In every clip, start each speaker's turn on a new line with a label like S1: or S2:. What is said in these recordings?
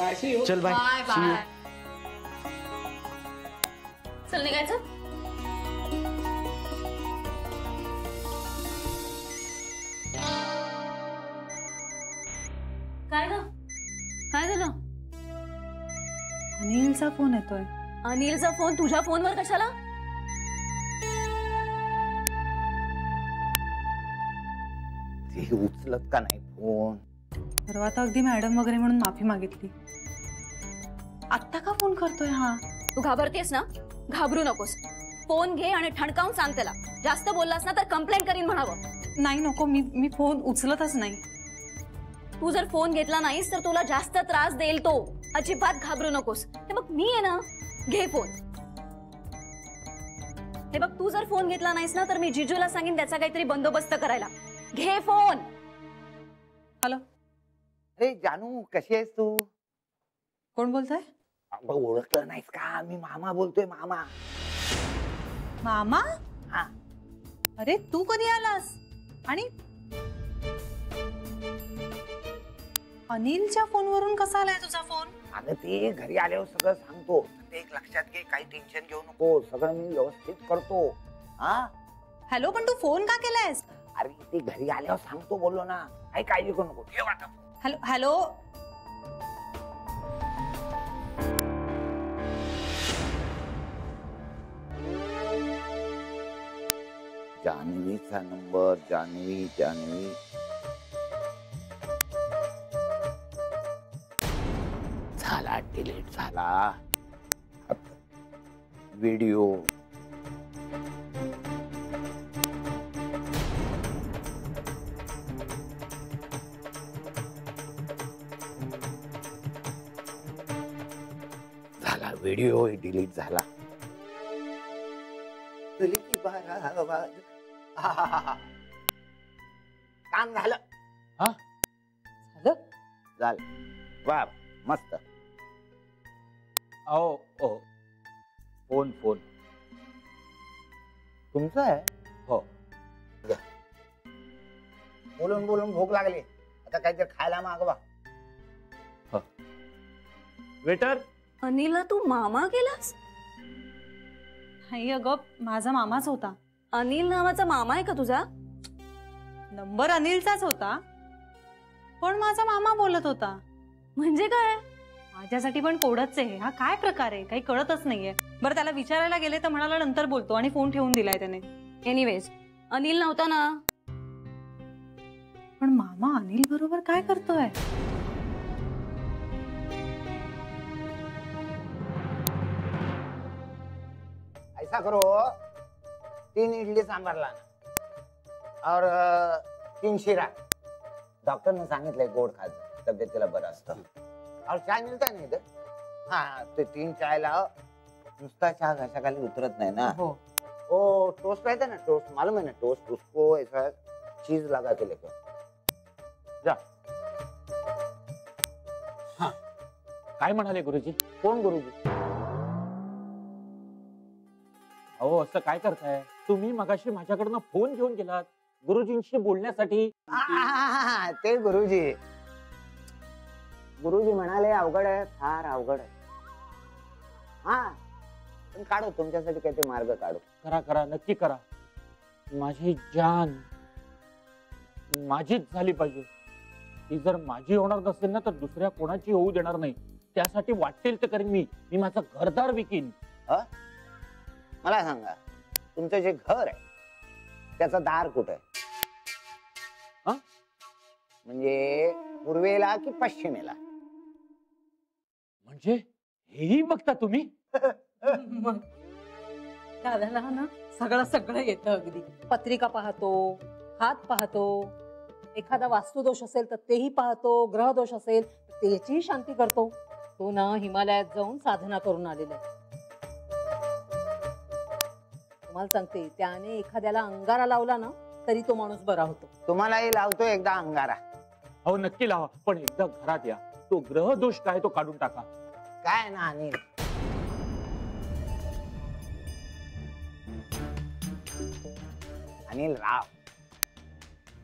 S1: चल bye
S2: bye bye. चल निघायचं. काय ग? काय झालं?
S3: अनिलचा फोन येतोय.
S2: अनिलचा फोन तुझ्या फोनवर कशाला?
S4: ती उचलत का नाही फोन?
S3: परवा तर अगदी मॅडम वगैरे म्हणून माफी मागितली. आत्ता का फोन करतोय हा?
S2: तू घाबरतेस ना? घाबरू नकोस. फोन घे आणि ठणकावून सांग त्याला. जास्त बोललास ना तर कंप्लेंट करीन म्हणावं.
S3: नाही नको, मी फोन उचलतच नाही.
S2: तू जर फोन घेतला नाहीस तर तुला जास्त त्रास देईल तो. अजिबात घाबरू नकोस. हे बघ मी आहे ना, घे फोन. हे बघ तू जर फोन घेतला नाहीस ना तर मी जिजूला सांगेन त्याचा काहीतरी बंदोबस्त करायला. घे फोन.
S3: हॅलो.
S4: अरे जानू, कशी आहेस तू?
S3: कोण बोलतोय?
S4: ओळखलं नाहीस का? मी मामा बोलतोय. मामा.
S3: मामा?
S4: हा.
S3: अरे तू कधी आलास? आणि अनिलच्या फोनवरून कसा आलाय तुझा फोन?
S4: अगं ते घरी आल्यावर सगळं सांगतो. ते एक लक्षात घे, काही टेन्शन घेऊ नको. सगळं मी व्यवस्थित करतो. हा.
S3: हॅलो, पण तू फोन का केलायस?
S4: अरे ते घरी आल्यावर सांगतो बोललो ना. काही काळजी करू नको. ठेव आता.
S3: Hello hello.
S4: जान्हवीचा नंबर. जान्हवी जान्हवी. झाला, डिलीट झाला. व्हिडिओ. झाला, व्हिडिओ डिलीट झाला. काम झालं.
S1: हा?
S4: झालं झालं. वा, मस्त.
S1: ओ ओ फोन फोन
S4: तुमचं आहे?
S1: हो.
S4: बोलून बोलून भूक लागली. आता काहीतरी खायला मागवा.
S1: वेटर.
S2: अनिलला तू मामा केलास?
S3: नाही अगं, माझा मामाच होता.
S2: अनिल नावाचा मामा आहे का तुझा?
S3: नंबर अनिलचाच होता, पण माझा मामा बोलत होता.
S2: म्हणजे काय?
S3: माझ्यासाठी पण कोडच आहे. हा काय प्रकार आहे? काही कळतच नाहीये. बरं त्याला विचारायला गेले तर म्हणाला नंतर बोलतो आणि फोन ठेवून दिलाय त्याने.
S2: एनिवेज अनिल नव्हता ना.
S3: पण मामा अनिल बरोबर काय करतोय?
S4: ऐसा करो, 3 इडली सांबार लाना और 3 शिरा. डॉक्टर ने सांगितलंय गोड खायचं, तब्येतीला बरं असतं. और चाय मिळता ना इधर? हाँ, ते 3 चाय लाओ. नुसता चहा घशाखाली उतरत नाही ना.
S3: हो.
S4: वो टोस्ट रहता है ना, टोस्ट मालूम है ना, टोस्ट, उसको ऐसा चीज लगा के लेकर जा.
S1: हाँ, काय म्हणाले गुरुजी?
S4: कोण गुरुजी?
S1: अहो असं काय करताय तुम्ही? मगाशी माझ्याकडनं फोन घेऊन गेलात गुरुजींशी बोलण्यासाठी.
S4: ते गुरुजी. गुरुजी म्हणाले अवघड आहे, फार अवघड आहे. हा, पण काढू तुमच्यासाठी काहीतरी मार्ग काढू.
S1: करा करा, नक्की करा. माझी जान माझीच झाली पाहिजे. ती जर माझी होणार नसेल ना तर दुसऱ्या कोणाची होऊ देणार नाही. त्यासाठी वाटेल ते करीन मी. मी माझं घरदार विकीन.
S4: मला सांगा, तुमचं जे घर आहे त्याचं दार कुठे आहे? म्हणजे पूर्वेला की पश्चिमेला?
S1: म्हणजे हेही बघता तुम्ही?
S5: दादाला ना सगळं येतं. अगदी पत्रिका पाहतो, हात पाहतो, एखादा वास्तुदोष असेल तर तेही पाहतो, ग्रह दोष असेल तर त्याचीही शांती करतो. तो ना हिमालयात जाऊन साधना करून आलेला आहे. तुम्हाला सांगते, त्याने एखाद्याला अंगारा लावला ना तरी तो माणूस बरा होतो.
S4: तुम्हालाही लावतो एकदा अंगारा.
S1: हो नक्की लावा, पण एकदा घरात या. तो ग्रह दोष काय तो काढून टाका.
S4: काय ना अनिल, अनिल राव,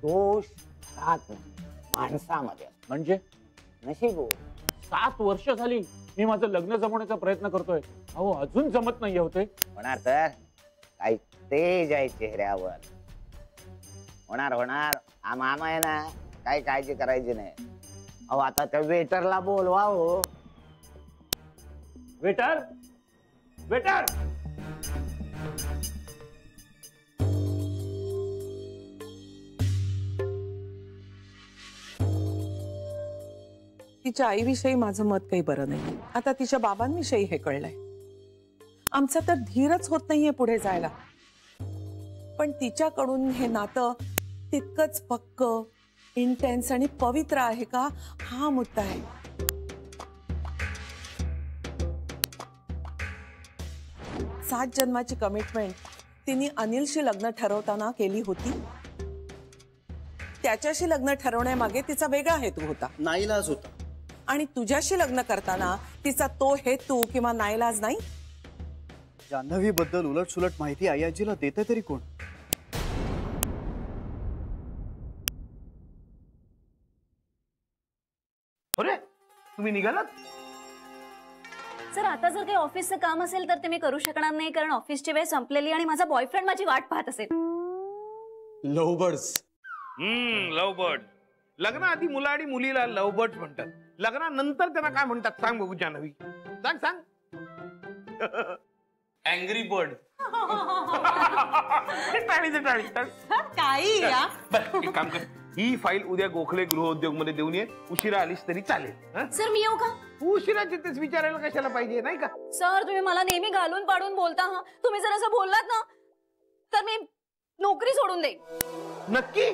S4: दोष घरात नाही, माणसामध्ये.
S1: म्हणजे
S4: नशीब हो,
S1: 7 वर्ष झाली मी माझं लग्न जमवण्याचा प्रयत्न करतोय. अहो अजून जमत नाहीये होते.
S4: होणार तर काही तेज आहे चेहऱ्यावर. होणार होणार. हा मामा आहे ना, काही काळजी करायची नाही. अहो आता त्या वेटरला बोलवा हो.
S1: वेटर वेटर
S6: तिच्या आईविषयी माझं मत काही बरं नाही. आता तिच्या बाबांविषयी हे कळलंय. आमचा तर धीरच होत नाहीये पुढे जायला. पण तिच्याकडून हे नातं तितकंच पक्क, इंटेन्स आणि पवित्र आहे का, हा मुद्दा आहे. 7 जन्माची कमिटमेंट तिने अनिलशी लग्न ठरवताना केली होती. त्याच्याशी लग्न ठरवण्यामागे तिचा वेगळा हेतू होता,
S7: नाईलाज होता.
S6: आणि तुझ्याशी लग्न करताना तिचा तो हेतू किंवा नाईलाज नाही.
S7: जान्हवी बद्दल उलट सुलट माहिती आईजीला देते तरी कोण?
S8: अरे तुम्ही निघालात?
S2: सर आता जर काही ऑफिसचं काम असेल तर ते मी करू शकणार नाही, कारण ऑफिसची वेळ संपलेली आणि माझा बॉयफ्रेंड माझी वाट पाहत असेल.
S7: लव्हबर्ड्स.
S8: Love bird. लग्नाआधी मुला आणि मुलीला लव्ह बर्ड म्हणतात. लग्नानंतर त्यांना काय म्हणतात सांग बघू जान्हवी. सांग सांग. Angry bird. टाळी.
S3: काही या
S8: बरं, एक काम कर, ही फाईल उद्या गोखले गृहोद्योग मध्ये देऊन ये. उशिरा आलीस तरी चालेल. हं?
S2: सर मी येऊ का?
S8: तू उशिराचे तेच विचारायला कशाला पाहिजे, नाही का?
S2: सर तुम्ही मला नेहमी घालून पाडून बोलता. हा तुम्ही जर असं बोललात ना तर मी नोकरी सोडून देईन.
S8: नक्की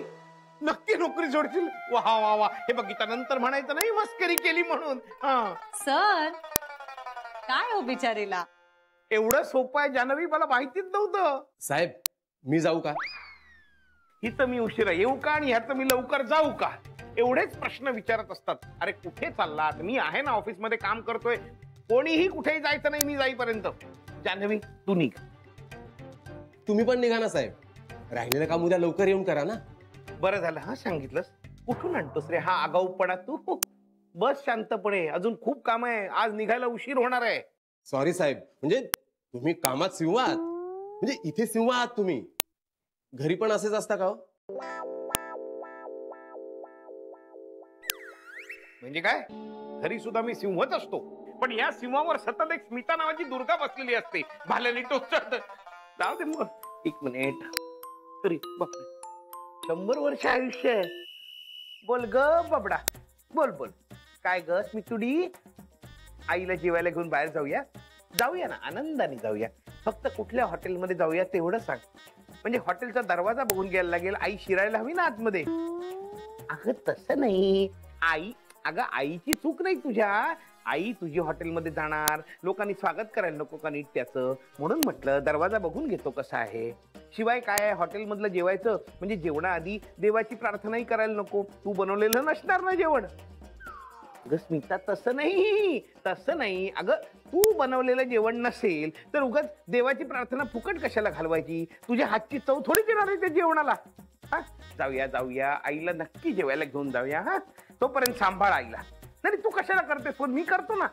S8: नक्की नोकरी सोडशील? वा वा वा. हे बघ गीता, नंतर म्हणायचं नाही मस्करी केली म्हणून. हा
S3: सर काय हो बिचारीला.
S8: एवढं सोपं आहे जान्हवी, मला माहितीच नव्हतं.
S9: साहेब मी जाऊ का?
S8: हिचं मी उशिरा येऊ का आणि ह्याचं मी लवकर जाऊ का, एवढेच प्रश्न विचारत असतात. अरे कुठे चाललात? मी आहे ना ऑफिस मध्ये काम करतोय. कोणीही कुठेही जायचं नाही मी जाईपर्यंत. जान्हवी तू निघ.
S9: तुम्ही पण निघा ना साहेब. राहिलेलं काम उद्या लवकर येऊन करा ना.
S8: बरं झालं हा सांगितलंस. कुठून आणतोस रे हा आगाऊपणा तू? बस शांतपणे, अजून खूप काम आहे. आज निघायला उशीर होणार आहे.
S9: सॉरी साहेब, म्हणजे तुम्ही कामात सिंह आहात, म्हणजे इथे सिंह आहात तुम्ही. घरी पण असेच असता का हो?
S8: म्हणजे काय? घरी सुद्धा मी सिंहच असतो, पण या सिंहावर सतत एक स्मिता नावाची दुर्गा बसलेली असते. भाल्याने टोचत. जाऊ दे मग. एक मिनिट. अरे बापरे, 100 वर्ष आयुष्य आहे. बोल ग बबडा, बोल बोल. काय ग स्मितुडी? आईला जेवायला घेऊन बाहेर जाऊया? जाऊया ना, आनंदाने जाऊया. फक्त कुठल्या हॉटेलमध्ये जाऊया तेवढं सांग. म्हणजे हॉटेलचा दरवाजा बघून घ्यायला लागेल. आई शिरायला हवी ना आतमध्ये. अगं तसं नाही आई. अगं आईची चूक नाही तुझ्या. आई तुझी हॉटेलमध्ये जाणार, लोकांनी स्वागत करायला नको का नीट त्याचं, म्हणून म्हटलं दरवाजा बघून घेतो कसा आहे. शिवाय काय आहे, हॉटेलमधलं जेवायचं म्हणजे जेवणाआधी देवाची प्रार्थनाही करायला नको. तू बनवलेलं नसणार ना जेवण. अगं स्मिता तसं नाही, तसं नाही. अगं तू बनवलेलं जेवण नसेल तर उगाच देवाची प्रार्थना फुकट कशाला घालवायची? तुझ्या हातची चव थोडी देणार आहे त्या जेवणाला. हा जाऊया जाऊया, आईला नक्की जेवायला घेऊन जाऊया. हा तोपर्यंत सांभाळ आईला. नाही तू कशाला करतेस फोन? मी करतो ना.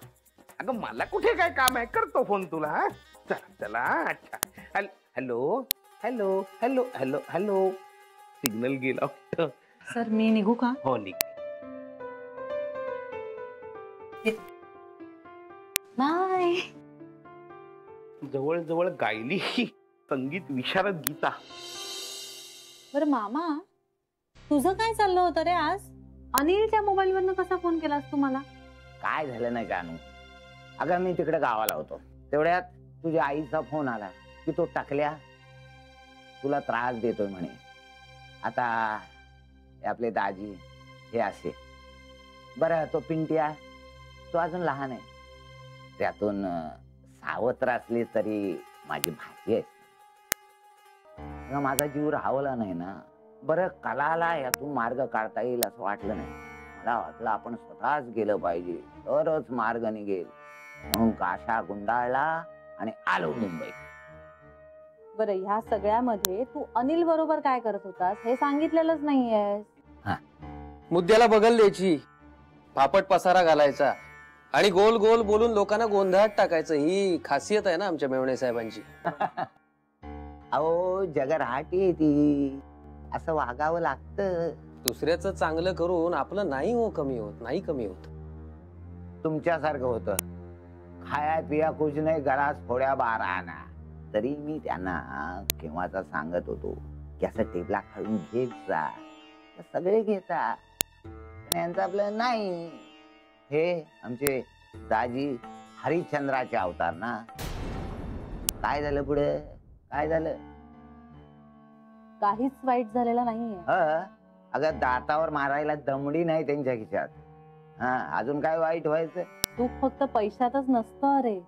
S8: अगं मला कुठे काय काम आहे, करतो फोन तुला. हा चला चला. अच्छा hello hello hello hello hello. Signal गेला.
S3: सर मी निघू का?
S8: हो निघ.
S2: बाय.
S8: जवळ गायली संगीत विशारद गीता.
S3: बरं मामा, तुझं काय चाललं होतं रे आज? अनिलच्या मोबाईल वरनं कसा फोन केलास तुम्हाला?
S4: काय झालं नाही जानू. अगं मी तिकडे गावाला होतो, तेवढ्यात तुझ्या आईचा फोन आला की तो टाकल्या तुला त्रास देतोय म्हणे. आता आपले दाजी हे असे. बरं तो पिंट्या तो अजून लहान आहे, त्यातून सावत्र असली तरी माझी भाजी आहे. माझा जीव राहवला नाही ना. बरं कलाला यातून मार्ग काढता येईल असं वाटलं नाही. मला वाटलं आपण स्वतःच गेलं पाहिजे तरच मार्ग निघेल. म्हणून काशा गुंडाळला आणि आलो मुंबई.
S10: बरं ह्या सगळ्यामध्ये तू अनिल बरोबर काय करत होतास हे सांगितलेलंच नाहीये.
S7: मुद्द्याला बगल द्यायची, फापट पसारा घालायचा,
S11: आणि गोल गोल बोलून लोकांना गोंधळात टाकायचं ही खासियत आहे ना आमच्या मेवणे साहेबांची.
S4: अहो जगराटी आहे ती, असं वागावं लागतं.
S11: दुसऱ्याचं चांगलं करून आपलं नाही हो कमी होत, नाही कमी होत.
S4: तुमच्यासारखं होतं, खाया पिया कुछ नाही गळास फोड्या बारा आणा, तरी मी त्यांना केव्हाचा सांगत होतो की असं टेबला खालून घेत जा. सगळे घेता पण यांचं आपलं नाही. हे आमचे दाजी हरिश्चंद्राचे अवतार ना. काय झालं पुढे, काय झालं?
S10: काहीच वाईट झालेलं नाहीये.
S4: अगं दातावर मारायला दमडी नाही त्यांच्या खिशात. हा, अजून काय वाईट व्हायचं?
S10: सुख फक्त पैशातच नसतं अरे.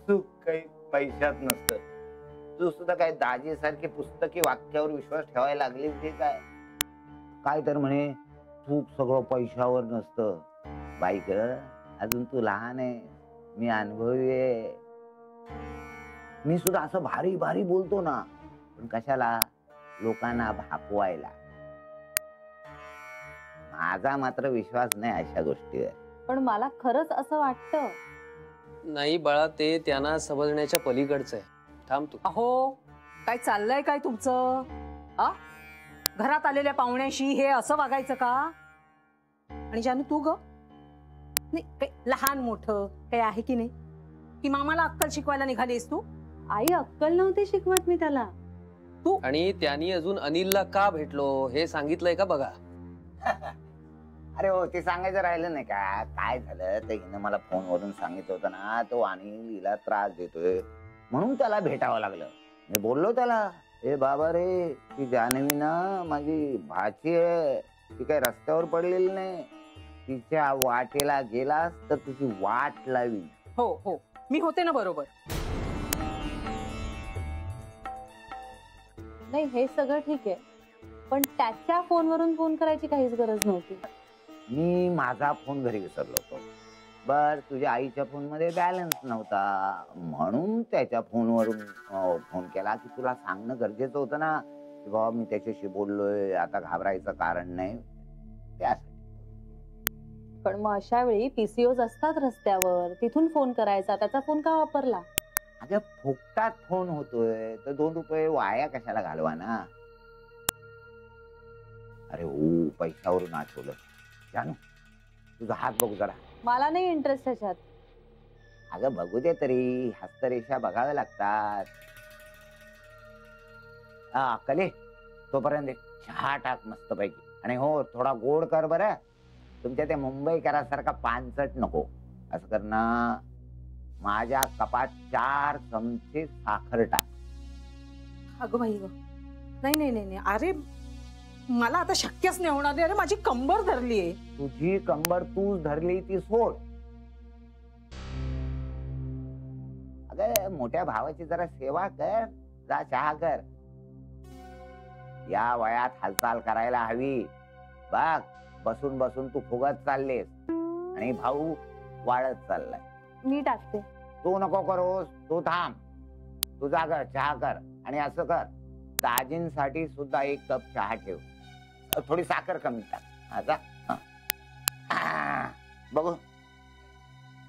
S4: सुख काही पैशात नसतं. तू सुद्धा काय दाजी सारखी पुस्तकी वाक्यावर विश्वास ठेवायला लागली ते काय? काय तर म्हणे सुख सगळं पैशावर नसतं. बाईक अजून तू लहान आहे, मी अनुभवी आहे. मी सुद्धा असं भारी भारी बोलतो ना, पण कशाला? लोकांना भापवायला. माझा मात्र विश्वास नाही अशा गोष्टीवर.
S10: पण मला खरंच असं वाटतं.
S11: नाही बाळा, ते त्यांना समजण्याच्या पलीकडचं आहे. थांब तू.
S5: अहो काय चाललंय काय तुमचं? घरात आलेल्या पाहुण्याशी हे असं वागायचं का? आणि जानू तू ग, नाही काही लहान मोठं काही आहे की नाही? की मामाला अक्कल शिकवायला निघालीस तू?
S10: आई अक्कल नव्हती शिकवत मी त्याला.
S5: तू
S11: आणि त्यांनी अजून अनिलला का भेटलो हे सांगितलंय का बघा.
S4: अरे हो, ते सांगायचं राहिलं नाही का? काय झालं तर हिनं मला फोनवरून सांगितलं होतं ना, तो अनिल हिला त्रास देतोय म्हणून त्याला भेटावं लागलं. मी बोललो त्याला, ए बाबा रे, ती जान्हवी ना माझी भाची आहे, ती काही रस्त्यावर पडलेली नाही. तिच्या वाटेला गेलास तर तुझी वाट लावी.
S5: हो हो, मी होते ना बरोबर.
S10: नाही हे सगळं ठीक आहे, पण त्याच्या फोनवरून फोन करायची काहीच गरज नव्हती.
S4: मी माझा फोन घरी विसरलो होतो. बर, तुझ्या आईच्या फोन मध्ये बॅलन्स नव्हता म्हणून त्याच्या फोनवरून फोन केला की तुला सांगणं गरजेचं होतं ना की बाबा मी त्याच्याशी बोललोय, आता घाबरायचं कारण नाही त्यासाठी.
S10: पण मग अशा वेळी पीसीओज असतात रस्त्यावर, तिथून फोन करायचा. त्याचा फोन का वापरला?
S4: अगं फुकटात फोन होतोय तर 2 रुपये वाया कशाला घालवा ना. अरे हो, पैशावरून आठवलं. जानू तुझा हात बघू जरा.
S10: मला नाही इंटरेस्ट त्याच्यात.
S4: अगं बघू दे तरी, हस्तरेषा बघाव्या लागतात. कले तोपर्यंत चहा टाक मस्त पैकी. आणि हो, थोडा गोड कर बरं. तुमच्या त्या मुंबईकरासारखा पानसट नको. असं कर ना, माझ्या कपात 4 चमचे साखर टाक.
S5: अगं बाई ग, नाही नाही नाही नाही, अरे मला आता शक्यच नाही होणार. अरे माझी कंबर धरली आहे.
S4: तुझी कंबर तूच धरली ती सोड. अगं मोठ्या भावाची जरा सेवा कर, जा चहा कर. या वयात हालचाल करायला हवी. बघ, बसून बसून तू फुगत चाललेस आणि भाऊ वाळत चाललाय.
S10: मी टाकते.
S4: तू नको करोस, तू थांब. तू जा कर, चहा कर. आणि असं कर, दाजींसाठी सुद्धा 1 कप चहा ठेव. थोडी साखर कमी टाक. आता बघू,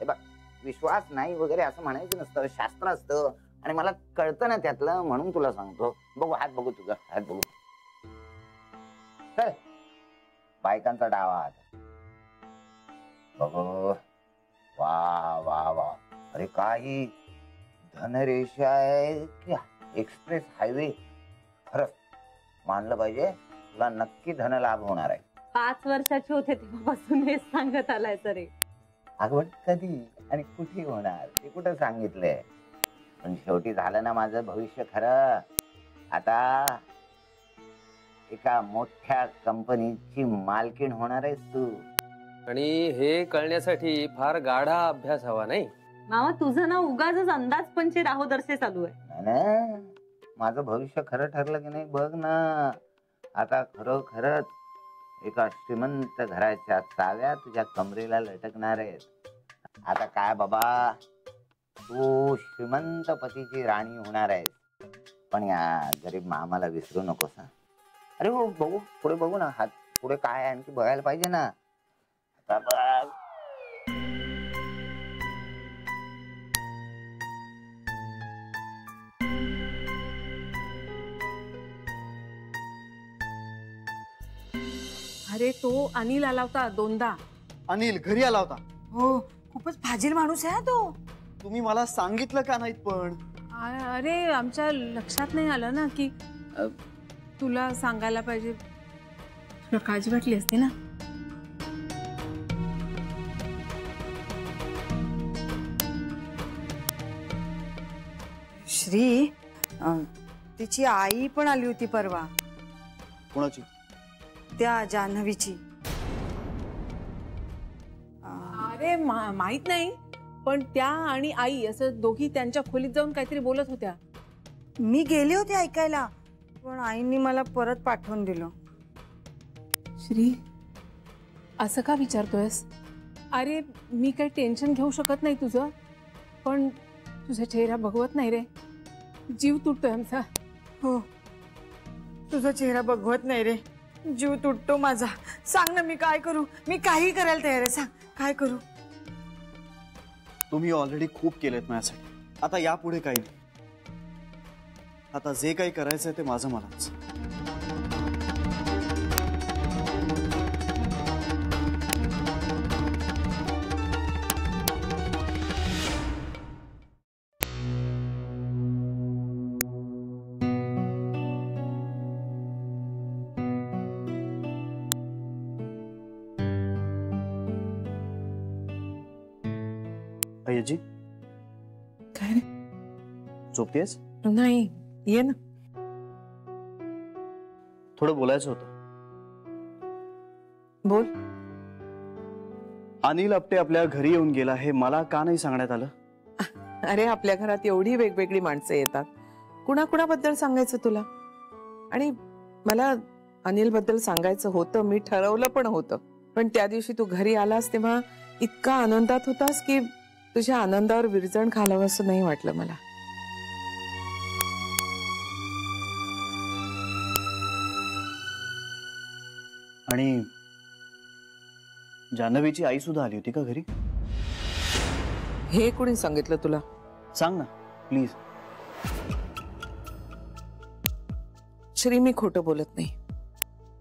S4: हे बघ, विश्वास नाही वगैरे असं म्हणायचं नसतं, शास्त्र असतं आणि मला कळतं ना त्यातलं, म्हणून तुला सांगतो. बघू हात, बघू तुझा हात बघू. चल, बायकांचा डावा हात बघू. वा वा वा, अरे काही धनरेषा आहे की एक्सप्रेस हायवे. खरंच मानलं पाहिजे, तुला नक्की धनलाभ होणार आहे.
S10: 5 वर्षाचे होते तेव्हापासून हेच सांगत आलाय तरी.
S4: अगं कधी आणि कुठे होणार ते कुठं सांगितलंय. पण शेवटी झालं ना माझं भविष्य खरं. आता एका मोठ्या कंपनीची मालकीण होणार आहेस तू.
S11: आणि हे कळण्यासाठी फार गाढा अभ्यास हवा नाही.
S10: मामा तुझं ना उगाच अंदाज पंचे राहोदर्शे चालू आहे
S4: ना. माझं भविष्य खरं ठरलं की नाही बघ ना. आता खरंच एका श्रीमंत घराच्या चाव्या तुझ्या कमरेला लटकणार आहेत. आता काय बाबा, तू श्रीमंत पतीची राणी होणार आहेस. पण या गरीब मामाला विसरू नकोस. अरे हो, बघू पुढे, बघू ना हात पुढे काय आणखी बघायला पाहिजे ना. आता बघ,
S6: अरे तो अनिल आला होता 2दा.
S7: अनिल घरी आला होता?
S12: हो, खूपच फाजील माणूस आहे तो.
S7: तुम्ही मला सांगितलं का नाहीत पण?
S6: अरे आमच्या लक्षात नाही आलं ना की तुला सांगायला पाहिजे. तुला काळजी वाटली असते ना.
S12: श्री, तिची आई पण आली होती परवा.
S7: कोणाची?
S12: त्या जान्हवीची.
S6: अरे माहित नाही, पण त्या आणि आई असं दोघी त्यांच्या खोलीत जाऊन काहीतरी बोलत होत्या.
S12: मी गेले होते ऐकायला, पण आईनी मला परत पाठवून दिलं.
S6: श्री, असं का विचारतोयस? अरे मी काही टेन्शन घेऊ शकत नाही तुझं, पण तुझा चेहरा बघवत नाही रे. जीव तुटतोय आमचा.
S12: हो, तुझा चेहरा बघवत नाही रे. जीव तुटतो माझा. सांग ना, मी काय करू? मी काही करायला तयार आहे. सांग, काय करू?
S7: तुम्ही ऑलरेडी खूप केलेत माझ्यासाठी. आता यापुढे काही नाही. आता जे काही करायचंय ते माझं मलाच. अय्याजी,
S6: काय रे?
S7: झोपतेस?
S6: नाही, ये ना.
S7: थोडं बोलायचं होतं.
S6: बोल.
S7: अनिल आपटे आपल्या घरी येऊन गेला हे मला का नाही सांगण्यात आलं?
S6: अरे आपल्या घरात एवढी वेगवेगळी माणसं येतात, कुणाकुणाबद्दल सांगायचं तुला? आणि मला अनिल बद्दल सांगायचं होतं, मी ठरवलं पण होतं. पण त्या दिवशी तू घरी आलास तेव्हा इतका आनंदात होतास की तुझ्या आनंदावर विरजण घालावं असं नाही वाटलं मला.
S7: आणि जान्हवीची आई सुद्धा आली होती का घरी?
S6: हे कोणी सांगितलं तुला?
S7: सांग ना प्लीज.
S6: श्री, मी खोटं बोलत नाही,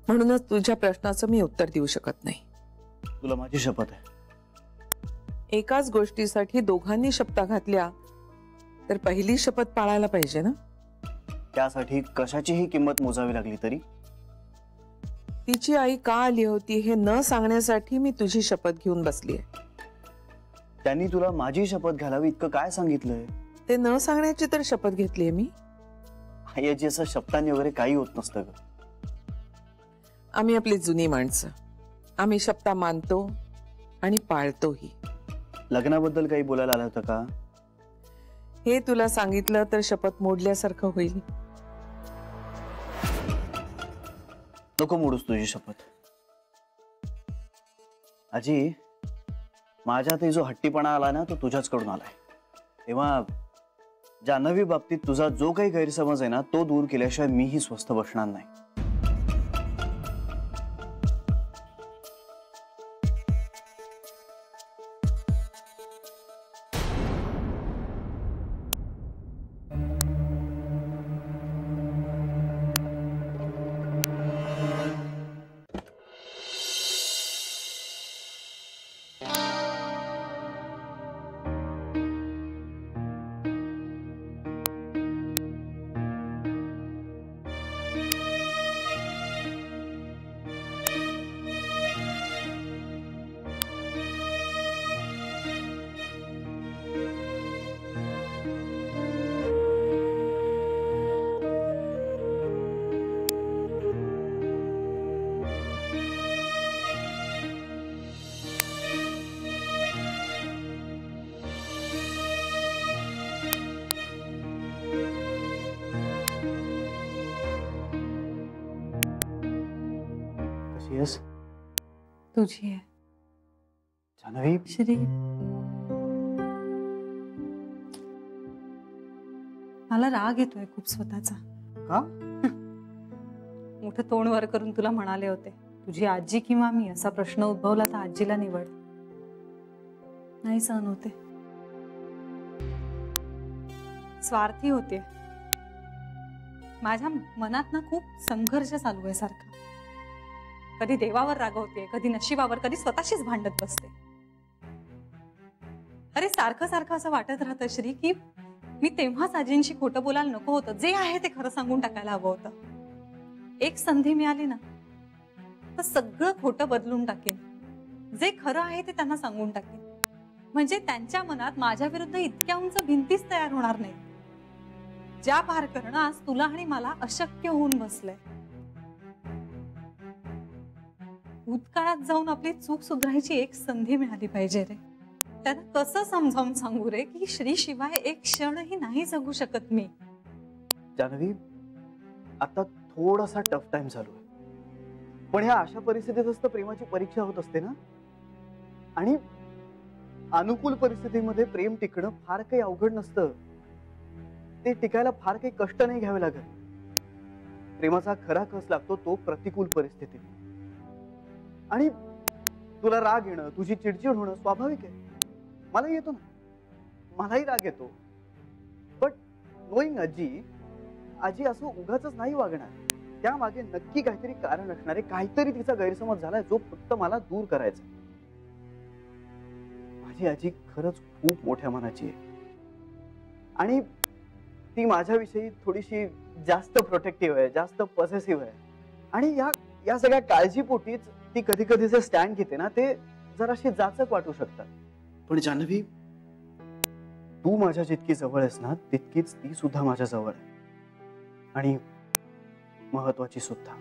S6: म्हणूनच तुझ्या प्रश्नाचं मी उत्तर देऊ शकत नाही.
S7: तुला माझी शपथ आहे.
S6: एकाच गोष्टीसाठी दोघांनी शपथा घातल्या तर पहिली शपथ पाळायला पाहिजे ना.
S7: त्यासाठी कशाचीही किंमत मोजावी लागली तरी?
S6: तिची आई का आली होती हे न सांगण्यासाठी मी तुझी शपथ घेऊन बसलीये.
S7: त्यांनी तुला माझी शपथ घालावी इतकं काय सांगितलंय?
S6: ते न सांगण्याची तर शपथ घेतलीये मी.
S7: याची असं शब्दांनी वगैरे काही होत नसतं ग.
S6: आम्ही आपली जुनी माणसं, आम्ही शपथा मानतो आणि पाळतोही.
S7: लग्नाबद्दल काही बोलायला आलं होतं का?
S6: हे तुला सांगितलं तर शपथ मोडल्यासारखं होईल.
S7: नको मोडूस तुझी शपथ. आजी, माझ्यात जो हट्टीपणा आला ना तो तुझ्याचकडून आलाय. तेव्हा जान्हवी बाबतीत तुझा जो काही गैरसमज आहे ना तो दूर केल्याशिवाय मीही स्वस्थ बसणार नाही. Yes.
S3: तुझी आहे
S7: जान्हवी.
S3: श्री, मला राग येतोय खूप स्वतःचा.
S7: का?
S3: मोठं तोंड वर करून तुला म्हणाले होते तुझी आजी किंवा मी असा प्रश्न उद्भवला तर आजीला निवड. नाही सहन होते. स्वार्थी होते. माझ्या मनात ना खूप संघर्ष चालू आहे सारखा. कधी देवावर रागवते, कधी नशिबावर, कधी स्वतःशीच भांडत बसते. अरे सारखं सारखं असं वाटत राहतं श्री की मी तेव्हाच आजींशी खोटं बोलायला नको होतं. जे आहे ते खरं सांगून टाकायला हवं होतं. एक संधी मिळाली ना तर सगळं खोटं बदलून टाकेन. जे खरं आहे ते त्यांना सांगून टाकेन. म्हणजे त्यांच्या मनात माझ्या विरुद्ध इतक्या उंच भिंतीच तयार होणार नाही. ज्या पार करणं आज तुला आणि मला अशक्य होऊन बसलंय. भूतकाळात जाऊन आपली चूक सुधारायची एक संधी मिळाली पाहिजे रे. त्यांना कसं समजावून सांगू रे की श्री शिवाय एक क्षणही नाही जगू शकत मी.
S7: जान्हवी, आता थोडासा टफ टाइम चालू आहे, पण ह्या अशा परिस्थितीतच तर प्रेमाची परीक्षा होत असते ना. आणि अनुकूल परिस्थितीमध्ये प्रेम टिकणं फार काही अवघड नसतं. ते टिकायला फार काही कष्ट नाही घ्यावे लागत. प्रेमाचा खरा कस लागतो तो प्रतिकूल परिस्थितीत. आणि तुला राग येणं, तुझी चिडचिड होणं स्वाभाविक आहे. मला येतो ना, मलाही राग येतो. पण नोईंग आजी असं उगाच नाही वागणार. त्यामागे नक्की काहीतरी कारण असणारे, काहीतरी तिचा गैरसमज झालाय जो फक्त मला दूर करायचा. माझी आजी खरंच खूप मोठ्या मनाची आहे आणि ती माझ्याविषयी थोडीशी जास्त प्रोटेक्टिव्ह आहे, जास्त पॉझिटिव्ह आहे. आणि या सगळ्या काळजीपोटीच ती कधी कधी जे स्टँड घेते ना ते जराशी जाचक वाटू शकतात. पण जान्हवी, तू माझ्या जितकी जवळ आहेस ना तितकीच ती सुद्धा माझ्या जवळ आहे आणि महत्वाची सुद्धा.